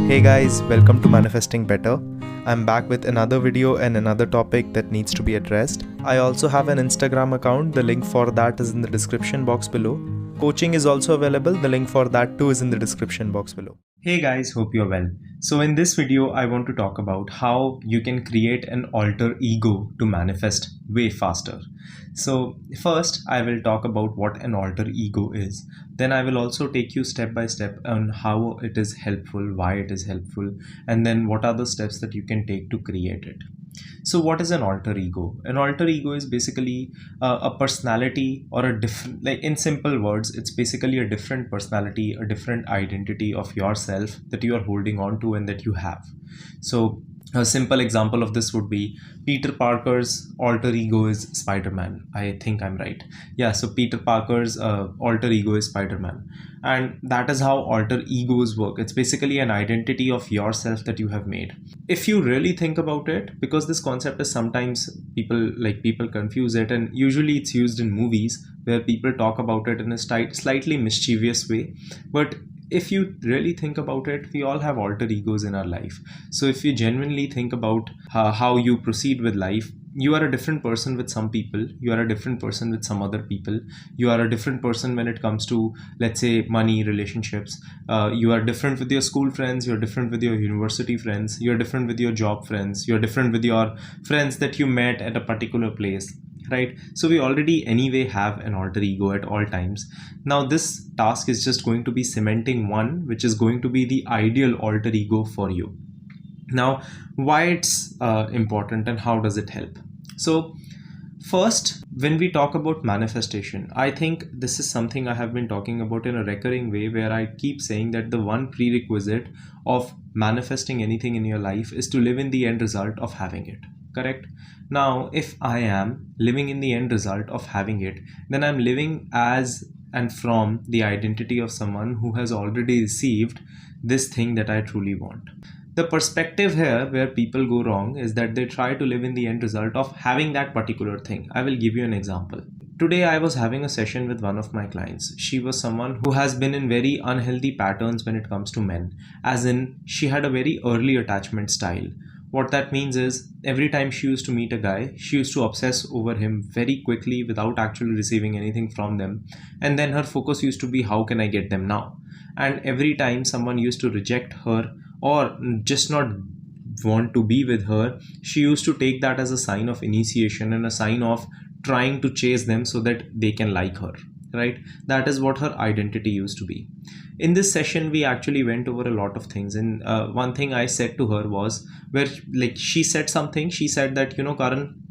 Hey guys, welcome to Manifesting Better. I'm back with another video and another topic that needs to be addressed. I also have an Instagram account. The link for that is in the description box below. Coaching is also available. The link for that too is in the description box below. Hey guys, hope you're well. So in this video, I want to talk about how you can create an alter ego to manifest way faster. So first, I will talk about what an alter ego is. Then I will also take you step by step on how it is helpful, why it is helpful, and then what are the steps that you can take to create it. So what is an alter ego? An alter ego is basically a personality or a different, like in simple words, it's basically a different personality, a different identity of yourself that you are holding on to and that you have. So a simple example of this would be Peter Parker's alter ego is Spider-Man. I think I'm right. Yeah, so Peter Parker's alter ego is Spider-Man. And that is how alter egos work. It's basically an identity of yourself that you have made. If you really think about it, because this concept is sometimes people confuse it, and usually it's used in movies where people talk about it in a slightly mischievous way. But if you really think about it, we all have alter egos in our life. So if you genuinely think about how you proceed with life, you are a different person with some people, you are a different person with some other people, you are a different person when it comes to, let's say, money, relationships. You are different with your school friends, you're different with your university friends, you're different with your job friends, you're different with your friends that you met at a particular place, right? So we already anyway have an alter ego at all times. Now this task is just going to be cementing one which is going to be the ideal alter ego for you. Now why it's important and how does it help? So first, when we talk about manifestation, I think this is something I have been talking about in a recurring way, where I keep saying that the one prerequisite of manifesting anything in your life is to live in the end result of having it. Correct? Now, if I am living in the end result of having it, then I'm living as and from the identity of someone who has already received this thing that I truly want. The perspective here where people go wrong is that they try to live in the end result of having that particular thing. I will give you an example. Today I was having a session with one of my clients. She was someone who has been in very unhealthy patterns when it comes to men, as in she had a very early attachment style. What that means is every time she used to meet a guy, she used to obsess over him very quickly without actually receiving anything from them. And then her focus used to be, how can I get them now? And every time someone used to reject her or just not want to be with her, she used to take that as a sign of initiation and a sign of trying to chase them so that they can like her, right? That is what her identity used to be. In this session, we actually went over a lot of things, and one thing I said to her was, where like she said something, she said that, Karan,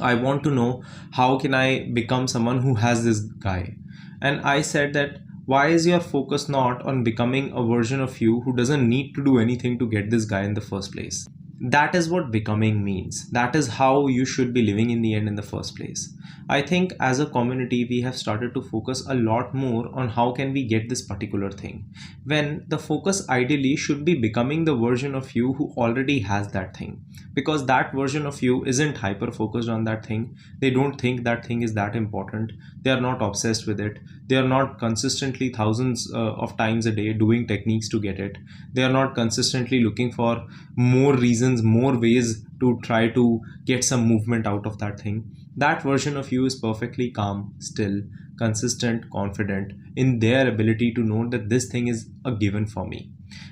I want to know how can I become someone who has this guy. And I said that, why is your focus not on becoming a version of you who doesn't need to do anything to get this guy in the first place? That is what becoming means. That is how you should be living in the end in the first place. I think as a community, we have started to focus a lot more on how can we get this particular thing, when the focus ideally should be becoming the version of you who already has that thing, because that version of you isn't hyper focused on that thing. They don't think that thing is that important. They are not obsessed with it. They are not consistently thousands of times a day doing techniques to get it. They are not consistently looking for more reasons, more ways to try to get some movement out of that thing. That version of you is perfectly calm, still, consistent, confident in their ability to know that this thing is a given for me.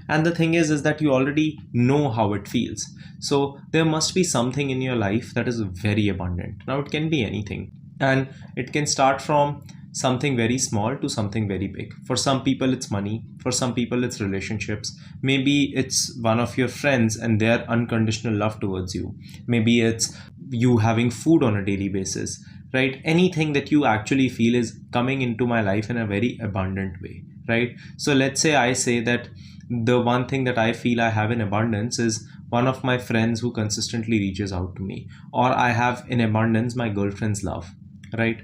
And the thing is that you already know how it feels. So there must be something in your life that is very abundant. Now it can be anything, and it can start from something very small to something very big. For some people it's money, for some people it's relationships, maybe it's one of your friends and their unconditional love towards you, maybe it's you having food on a daily basis, right? Anything that you actually feel is coming into my life in a very abundant way, right? So let's say I say that the one thing that I feel I have in abundance is one of my friends who consistently reaches out to me, or I have in abundance my girlfriend's love, right?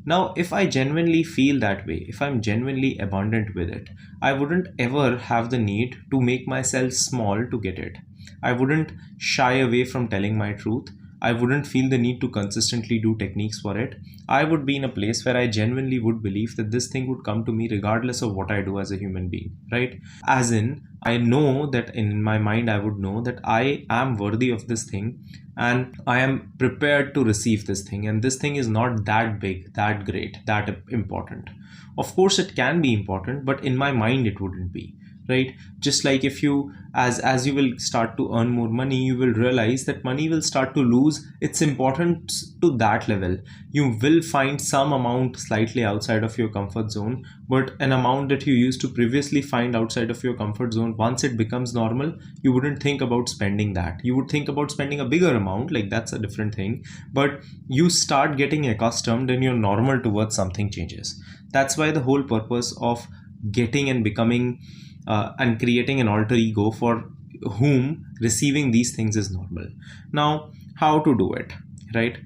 Now, if I genuinely feel that way, if I'm genuinely abundant with it, I wouldn't ever have the need to make myself small to get it. I wouldn't shy away from telling my truth. I wouldn't feel the need to consistently do techniques for it. I would be in a place where I genuinely would believe that this thing would come to me regardless of what I do as a human being, right? As in, I know that in my mind, I would know that I am worthy of this thing and I am prepared to receive this thing. And this thing is not that big, that great, that important. Of course, it can be important, but in my mind, it wouldn't be, right? Just like if you, as you will start to earn more money, you will realize that money will start to lose its importance to that level. You will find some amount slightly outside of your comfort zone, but an amount that you used to previously find outside of your comfort zone, once it becomes normal, you wouldn't think about spending that. You would think about spending a bigger amount, like that's a different thing, but you start getting accustomed and your normal towards something changes. That's why the whole purpose of getting and becoming and creating an alter ego for whom receiving these things is normal. Now, how to do it, right?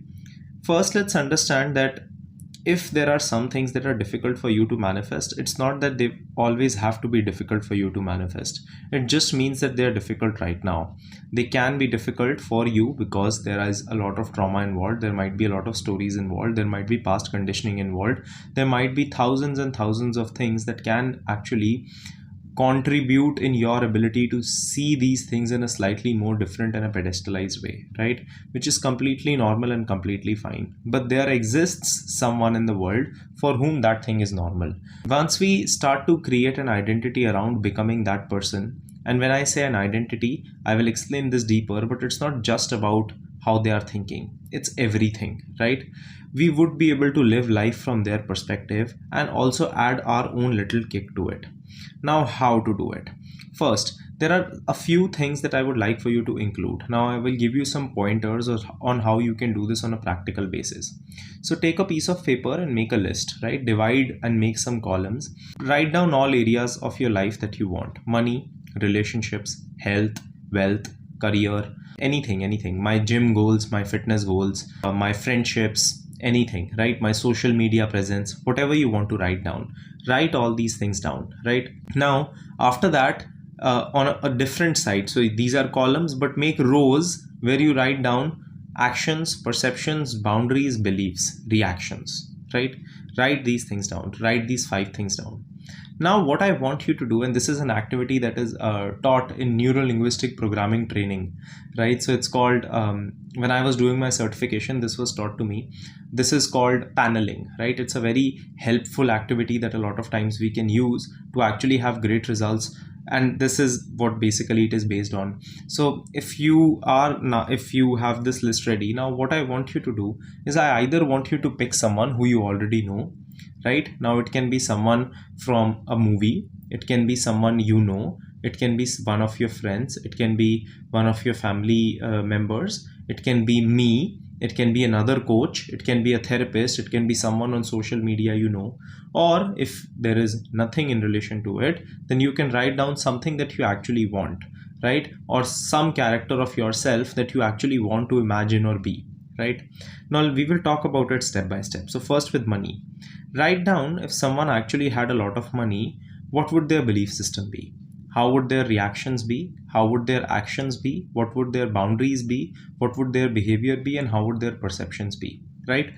First, let's understand that if there are some things that are difficult for you to manifest, it's not that they always have to be difficult for you to manifest. It just means that they're difficult right now. They can be difficult for you because there is a lot of trauma involved. There might be a lot of stories involved. There might be past conditioning involved. There might be thousands and thousands of things that can actually contribute in your ability to see these things in a slightly more different and a pedestalized way, right? Which is completely normal and completely fine. But there exists someone in the world for whom that thing is normal. Once we start to create an identity around becoming that person, and when I say an identity, I will explain this deeper, but it's not just about how they are thinking, it's everything, right? We would be able to live life from their perspective and also add our own little kick to it. Now, how to do it? First, there are a few things that I would like for you to include. Now, I will give you some pointers on how you can do this on a practical basis. So take a piece of paper and make a list, right? Divide and make some columns. Write down all areas of your life that you want: money, relationships, health, wealth, career, anything. My gym goals, my fitness goals, my friendships, anything, right? My social media presence, whatever you want to write down. Write all these things down, right? Now, after that, on a different side, so these are columns, but make rows where you write down actions, perceptions, boundaries, beliefs, reactions, right? Write these things down. Write these 5 things down. Now, what I want you to do, and this is an activity that is taught in neuro-linguistic programming training, right? So it's called, when I was doing my certification, this was taught to me. This is called paneling, right? It's a very helpful activity that a lot of times we can use to actually have great results. And this is what basically it is based on. So if you have this list ready, now what I want you to do is I either want you to pick someone who you already know, right? Now it can be someone from a movie, it can be someone you know, it can be one of your friends, it can be one of your family members, it can be me, it can be another coach, it can be a therapist, it can be someone on social media you know. Or if there is nothing in relation to it, then you can write down something that you actually want, right? Or some character of yourself that you actually want to imagine or be, right? Now we will talk about it step by step. So first, with money, write down, if someone actually had a lot of money, what would their belief system be? How would their reactions be? How would their actions be? What would their boundaries be? What would their behavior be? And how would their perceptions be, right?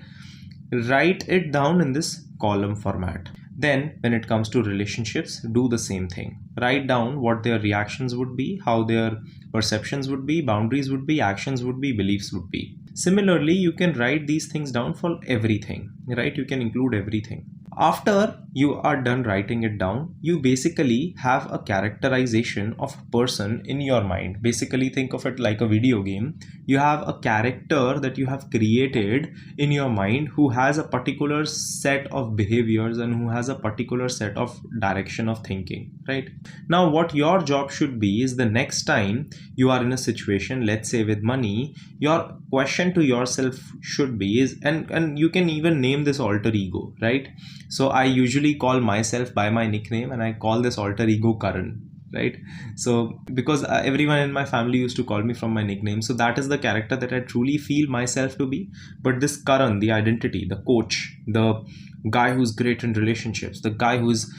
Write it down in this column format. Then when it comes to relationships, do the same thing. Write down what their reactions would be, how their perceptions would be, boundaries would be, actions would be, beliefs would be. Similarly, you can write these things down for everything, right? You can include everything. After you are done writing it down, you basically have a characterization of a person in your mind. Basically, think of it like a video game. You have a character that you have created in your mind who has a particular set of behaviors and who has a particular set of direction of thinking, right? Now, what your job should be is the next time you are in a situation, let's say with money, your question to yourself should be is, and you can even name this alter ego, right? So I usually call myself by my nickname, and I call this alter ego Karan, right? So because everyone in my family used to call me from my nickname, so that is the character that I truly feel myself to be. But this Karan, the identity, the coach, the guy who's great in relationships, the guy who's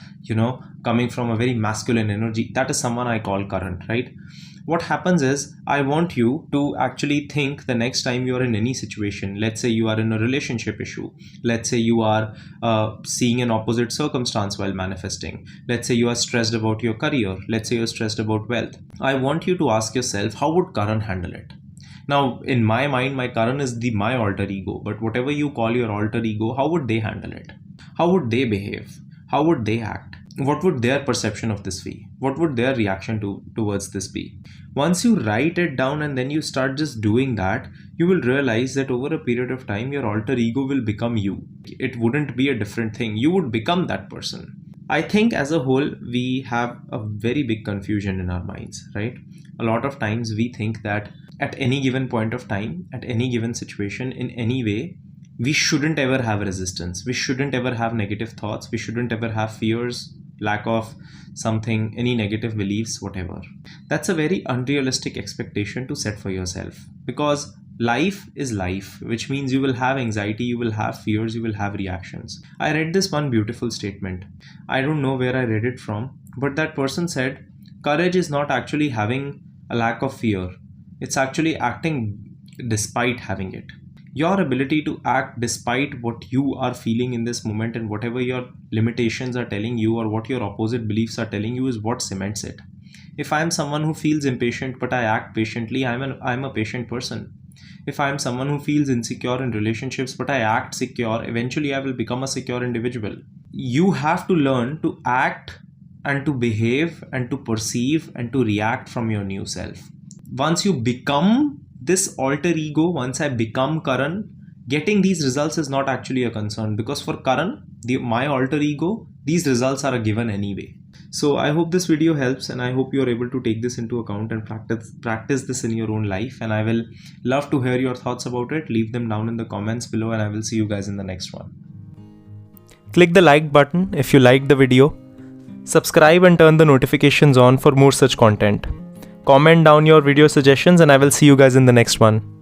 coming from a very masculine energy, that is someone I call Karan, right? what happens is, I want you to actually think the next time you are in any situation. Let's say you are in a relationship issue. Let's say you are seeing an opposite circumstance while manifesting. Let's say you are stressed about your career. Let's say you're stressed about wealth. I want you to ask yourself, how would Karan handle it? Now, in my mind, my Karan is my alter ego, but whatever you call your alter ego, how would they handle it? How would they behave? How would they act? What would their perception of this be? What would their reaction towards this be? Once you write it down and then you start just doing that, you will realize that over a period of time, your alter ego will become you. It wouldn't be a different thing. You would become that person. I think as a whole, we have a very big confusion in our minds, right? A lot of times we think that at any given point of time, at any given situation, in any way, we shouldn't ever have resistance. We shouldn't ever have negative thoughts. We shouldn't ever have fears, lack of something, any negative beliefs, whatever. That's a very unrealistic expectation to set for yourself, because life is life, which means you will have anxiety, you will have fears, you will have reactions. I read this one beautiful statement. I don't know where I read it from, but that person said, courage is not actually having a lack of fear. It's actually acting despite having it. Your ability to act despite what you are feeling in this moment and whatever your limitations are telling you or what your opposite beliefs are telling you is what cements it. If I am someone who feels impatient but I act patiently, I'm a patient person. If I am someone who feels insecure in relationships but I act secure, eventually I will become a secure individual. You have to learn to act and to behave and to perceive and to react from your new self. Once you become this alter ego, once I become Karan, getting these results is not actually a concern, because for Karan, my alter ego, these results are a given anyway. So I hope this video helps, and I hope you are able to take this into account and practice this in your own life. And I will love to hear your thoughts about it. Leave them down in the comments below, and I will see you guys in the next one. Click the like button if you liked the video. Subscribe and turn the notifications on for more such content. Comment down your video suggestions and I will see you guys in the next one.